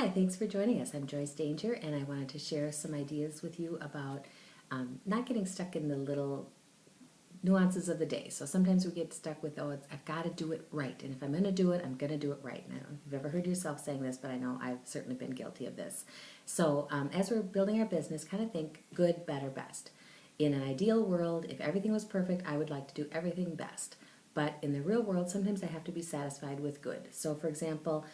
Hi, thanks for joining us. I'm Joyce Danger, and I wanted to share some ideas with you about not getting stuck in the little nuances of the day. So sometimes we get stuck with, I've got to do it right. And if I'm going to do it, I'm going to do it right. And I don't know if you've ever heard yourself saying this, but I know I've certainly been guilty of this. So as we're building our business, kind of think good, better, best. In an ideal world, if everything was perfect, I would like to do everything best. But in the real world, sometimes I have to be satisfied with good. So for example,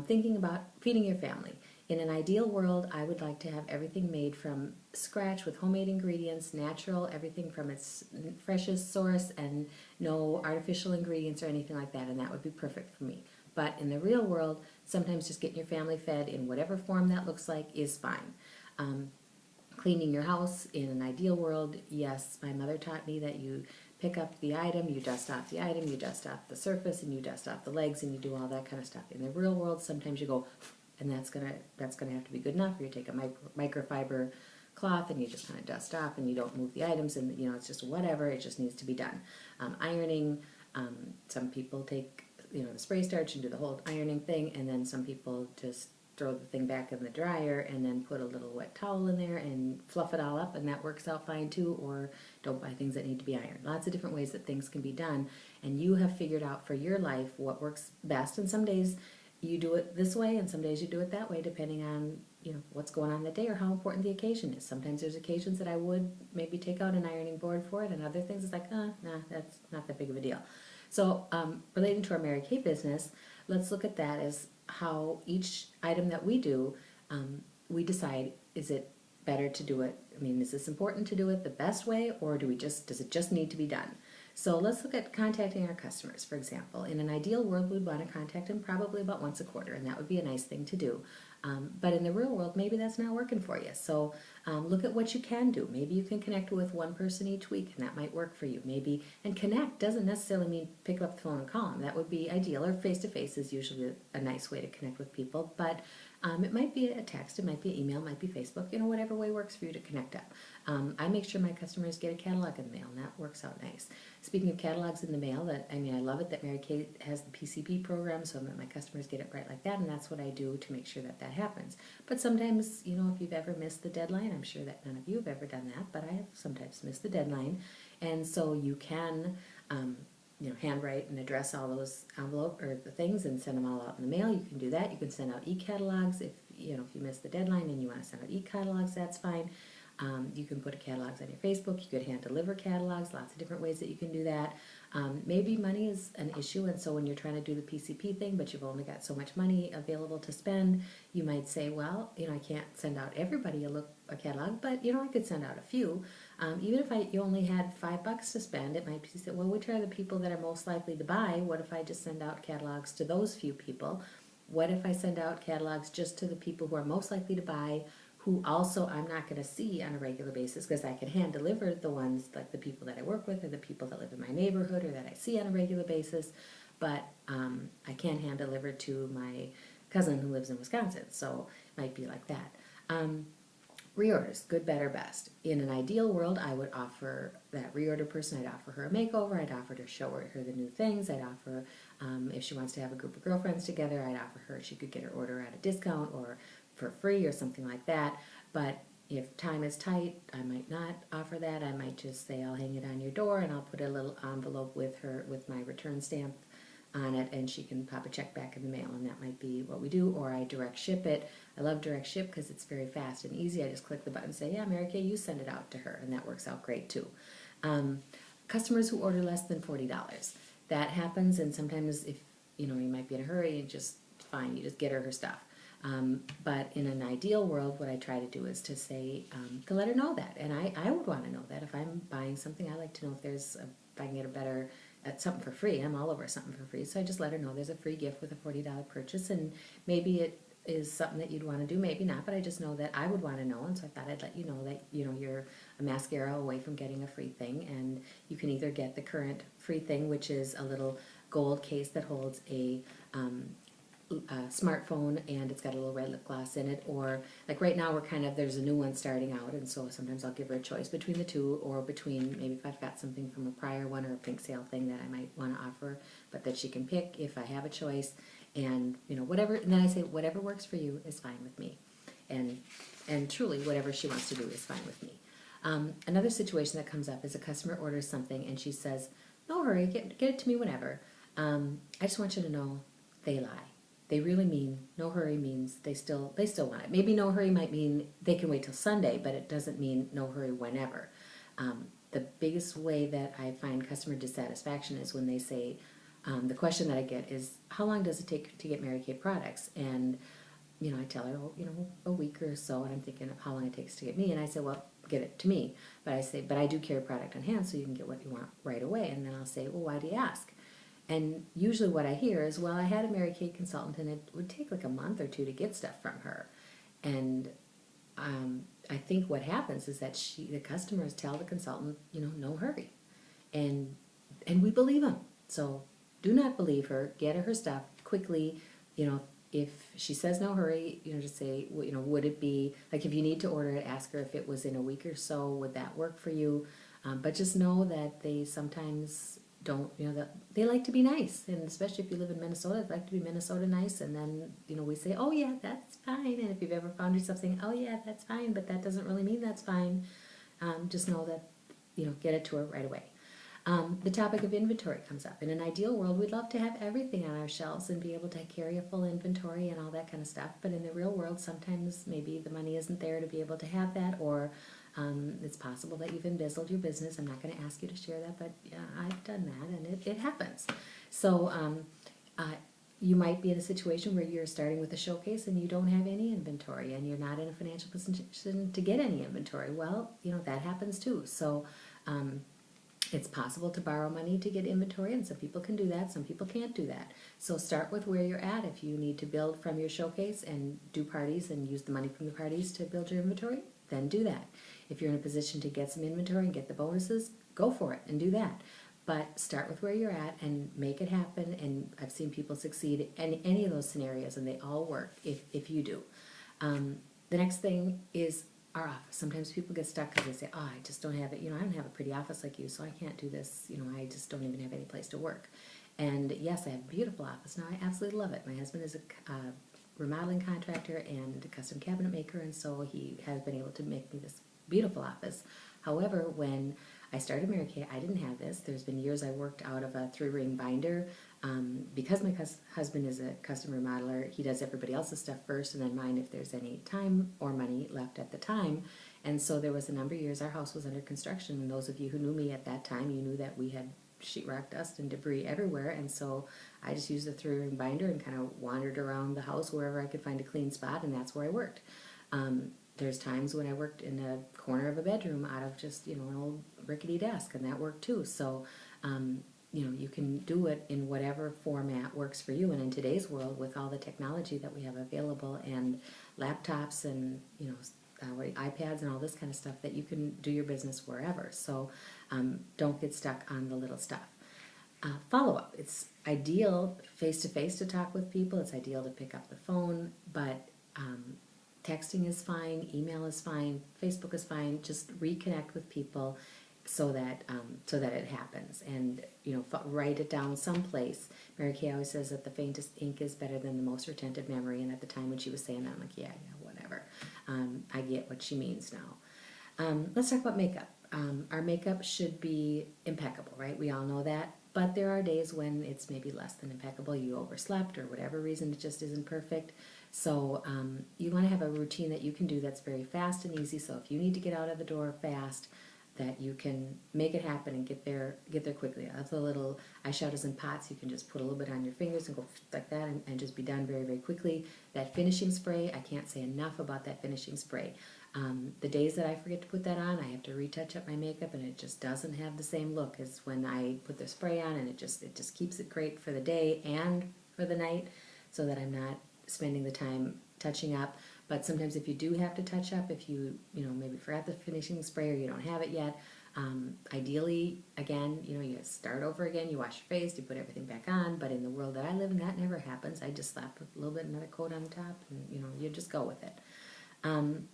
thinking about feeding your family. In an ideal world, I would like to have everything made from scratch with homemade ingredients, natural, everything from its freshest source, and no artificial ingredients or anything like that, and that would be perfect for me. But in the real world, sometimes just getting your family fed in whatever form that looks like is fine. Cleaning your house in an ideal world, yes, my mother taught me that you pick up the item, you dust off the item, you dust off the surface, and you dust off the legs, and you do all that kind of stuff. In the real world, sometimes you go, and that's gonna have to be good enough. Or you take a microfiber cloth and you just kind of dust off, and you don't move the items, and it's just whatever. It just needs to be done. Ironing, some people take the spray starch and do the whole ironing thing, and then some people just throw the thing back in the dryer and then put a little wet towel in there and fluff it all up, and that works out fine too. Or don't buy things that need to be ironed. Lots of different ways that things can be done, and you have figured out for your life what works best. And some days you do it this way, and some days you do it that way, depending on what's going on that day or how important the occasion is. Sometimes there's occasions that I would maybe take out an ironing board for it, and other things it's like, nah, that's not that big of a deal. So relating to our Mary Kay business, let's look at that as how each item that we do, we decide, is it better to do it? I mean, is this important to do it the best way, or does it just need to be done? So let's look at contacting our customers, for example. In an ideal world, we'd want to contact them probably about once a quarter, and that would be a nice thing to do. But in the real world, maybe that's not working for you. So look at what you can do. Maybe you can connect with one person each week, and that might work for you. And connect doesn't necessarily mean pick up the phone and call them. That would be ideal, or face-to-face is usually a nice way to connect with people. But it might be a text, it might be an email, it might be Facebook, whatever way works for you to connect up. I make sure my customers get a catalog in the mail, and that works out nice. Speaking of catalogs in the mail, I love it that Mary Kay has the PCP program, so that my customers get it right like that, and that's what I do to make sure that happens. But sometimes, if you've ever missed the deadline, I'm sure that none of you have ever done that, but I have sometimes missed the deadline, and so you can handwrite and address all those envelope or the things and send them all out in the mail. You can do that. You can send out e-catalogs if you miss the deadline and you want to send out e-catalogs, that's fine. You can put catalogs on your Facebook. You could hand deliver catalogs. Lots of different ways that you can do that. Maybe money is an issue, and so when you're trying to do the PCP thing, but you've only got so much money available to spend, you might say, well, I can't send out everybody a catalog, but I could send out a few. Even if you only had $5 to spend, it might be said, well, which are the people that are most likely to buy? What if I just send out catalogs to those few people? What if I send out catalogs just to the people who are most likely to buy, who also I'm not going to see on a regular basis, because I can hand deliver the ones like the people that I work with or the people that live in my neighborhood or that I see on a regular basis, but I can't hand deliver to my cousin who lives in Wisconsin, so it might be like that. Reorders, good, better, best. In an ideal world, I would offer that reorder person, I'd offer her a makeover, I'd offer to show her the new things, I'd offer, if she wants to have a group of girlfriends together, I'd offer her, she could get her order at a discount or for free or something like that. But if time is tight, I might not offer that. I might just say I'll hang it on your door, and I'll put a little envelope with my return stamp on it, and she can pop a check back in the mail, and that might be what we do. Or I direct ship it. I love direct ship because it's very fast and easy. I just click the button and say, yeah, Mary Kay, you send it out to her, and that works out great too. Customers who order less than $40. That happens, and sometimes if you might be in a hurry, and just fine, you just get her stuff. But in an ideal world, what I try to do is to say, to let her know that. And I would want to know that. If I'm buying something, I like to know if I can get a better, something for free. I'm all over something for free. So I just let her know there's a free gift with a $40 purchase. And maybe it is something that you'd want to do, maybe not, but I just know that I would want to know. And so I thought I'd let you know that, you're a mascara away from getting a free thing. And you can either get the current free thing, which is a little gold case that holds a smartphone, and it's got a little red lip gloss in it, or like right now there's a new one starting out, and so sometimes I'll give her a choice between the two, or between maybe if I've got something from a prior one or a pink sale thing that I might want to offer, but that she can pick if I have a choice. And, whatever, and then I say, whatever works for you is fine with me. And, and truly, whatever she wants to do is fine with me. Another situation that comes up is a customer orders something and she says, no hurry, get it to me whenever. I just want you to know they lie. They really mean no hurry means they still want it. Maybe no hurry might mean they can wait till Sunday, but it doesn't mean no hurry whenever. The biggest way that I find customer dissatisfaction is when they say, the question that I get is, how long does it take to get Mary Kay products? And, I tell her, a week or so, and I'm thinking of how long it takes to get me. And I say, well, get it to me. But I say, but I do carry product on hand so you can get what you want right away. And then I'll say, well, why do you ask? And usually what I hear is, well, I had a Mary Kay consultant and it would take like a month or two to get stuff from her. And I think what happens is that the customers tell the consultant, no hurry. And we believe them. So do not believe her. Get her stuff quickly. If she says no hurry, just say, would it be, like if you need to order it, ask her if it was in a week or so, would that work for you? But just know that they sometimes don't, that they like to be nice. And especially if you live in Minnesota, they like to be Minnesota nice. And then, we say, oh yeah, that's fine. And if you've ever found yourself saying, oh yeah, that's fine, but that doesn't really mean that's fine, just know that, get it to her right away. The topic of inventory comes up. In an ideal world, we'd love to have everything on our shelves and be able to carry a full inventory and all that kind of stuff. But in the real world, sometimes maybe the money isn't there to be able to have that, or it's possible that you've embezzled your business. I'm not going to ask you to share that, but yeah, I've done that, and it happens. So you might be in a situation where you're starting with a showcase and you don't have any inventory, and you're not in a financial position to get any inventory. Well, that happens too. So it's possible to borrow money to get inventory, and some people can do that, some people can't do that. So start with where you're at. If you need to build from your showcase and do parties and use the money from the parties to build your inventory, then do that. If you're in a position to get some inventory and get the bonuses, go for it and do that. But start with where you're at and make it happen, and I've seen people succeed in any of those scenarios, and they all work if you do. The next thing is our office. Sometimes people get stuck because they say, oh, I just don't have it. I don't have a pretty office like you, so I can't do this. I just don't even have any place to work. And yes, I have a beautiful office now. I absolutely love it. My husband is a remodeling contractor and a custom cabinet maker, and so he has been able to make me this beautiful office. However, when I started Mary Kay, I didn't have this. There's been years I worked out of a 3-ring binder. Because my husband is a custom remodeler, he does everybody else's stuff first and then mine if there's any time or money left at the time. And so there was a number of years our house was under construction, and those of you who knew me at that time, you knew that we had sheetrock dust and debris everywhere, and so I just used a 3-ring binder and kind of wandered around the house wherever I could find a clean spot, and that's where I worked. There's times when I worked in a corner of a bedroom out of just, an old rickety desk, and that worked too. So, you can do it in whatever format works for you. And in today's world, with all the technology that we have available and laptops and, iPads and all this kind of stuff, that you can do your business wherever. So don't get stuck on the little stuff. Follow-up. It's ideal face-to-face to talk with people. It's ideal to pick up the phone, but texting is fine, email is fine, Facebook is fine. Just reconnect with people so that it happens, and write it down someplace. Mary Kay always says that the faintest ink is better than the most retentive memory, and at the time when she was saying that, I'm like, yeah, whatever. I get what she means now. Let's talk about makeup. Our makeup should be impeccable, right? We all know that. But there are days when it's maybe less than impeccable. You overslept or whatever reason, it just isn't perfect. So you want to have a routine that you can do that's very fast and easy. So if you need to get out of the door fast, that you can make it happen and get there quickly. That's the little eyeshadows and pots. You can just put a little bit on your fingers and go like that and just be done very, very quickly. That finishing spray, I can't say enough about that finishing spray. The days that I forget to put that on, I have to retouch up my makeup, and it just doesn't have the same look as when I put the spray on, and it just keeps it great for the day and for the night, so that I'm not spending the time touching up. But sometimes if you do have to touch up, if you maybe forgot the finishing spray or you don't have it yet, ideally, again, you start over again, you wash your face, you put everything back on. But in the world that I live in, that never happens. I just slap a little bit another coat on the top, and you just go with it.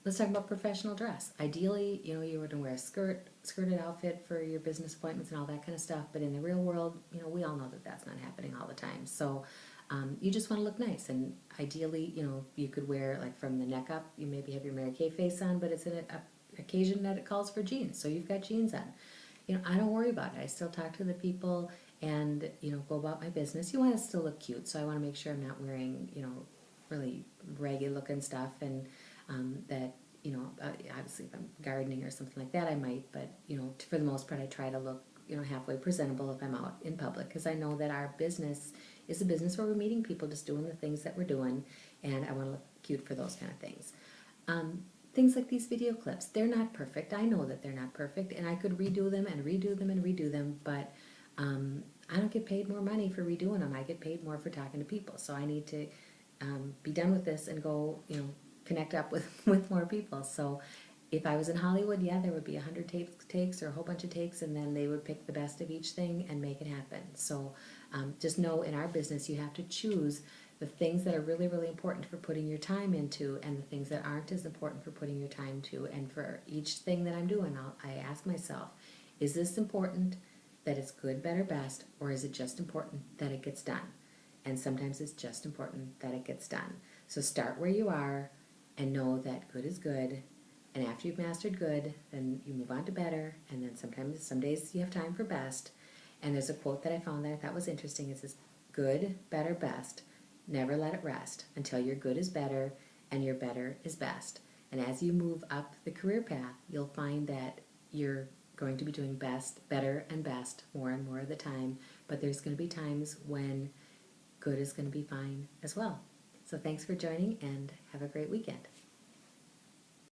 Let's talk about professional dress. Ideally, you were to wear a skirted outfit for your business appointments and all that kind of stuff. But in the real world, we all know that that's not happening all the time. So You just want to look nice, and ideally, you could wear, like, from the neck up, you maybe have your Mary Kay face on, but it's an occasion that it calls for jeans, so you've got jeans on. I don't worry about it. I still talk to the people and, go about my business. You want to still look cute, so I want to make sure I'm not wearing, really ragged looking stuff, and that, obviously if I'm gardening or something like that, I might, but, for the most part, I try to look, halfway presentable if I'm out in public, because I know that our business is a business where we're meeting people, just doing the things that we're doing, and I want to look cute for those kind of things. Things like these video clips, they're not perfect. I know that they're not perfect, and I could redo them and redo them and redo them, but I don't get paid more money for redoing them. I get paid more for talking to people, so I need to be done with this and go, connect up with more people. So if I was in Hollywood, yeah, there would be 100 takes or a whole bunch of takes, and then they would pick the best of each thing and make it happen. So just know, in our business, you have to choose the things that are really, really important for putting your time into, and the things that aren't as important for putting your time to. And for each thing that I'm doing, I ask myself, is this important that it's good, better, best, or is it just important that it gets done? And sometimes it's just important that it gets done. So start where you are and know that good is good. And after you've mastered good, then you move on to better. And then some days you have time for best. And there's a quote that I found that I thought was interesting. It says, good, better, best. Never let it rest until your good is better and your better is best. And as you move up the career path, you'll find that you're going to be doing best, better, and best more and more of the time. But there's going to be times when good is going to be fine as well. So thanks for joining, and have a great weekend.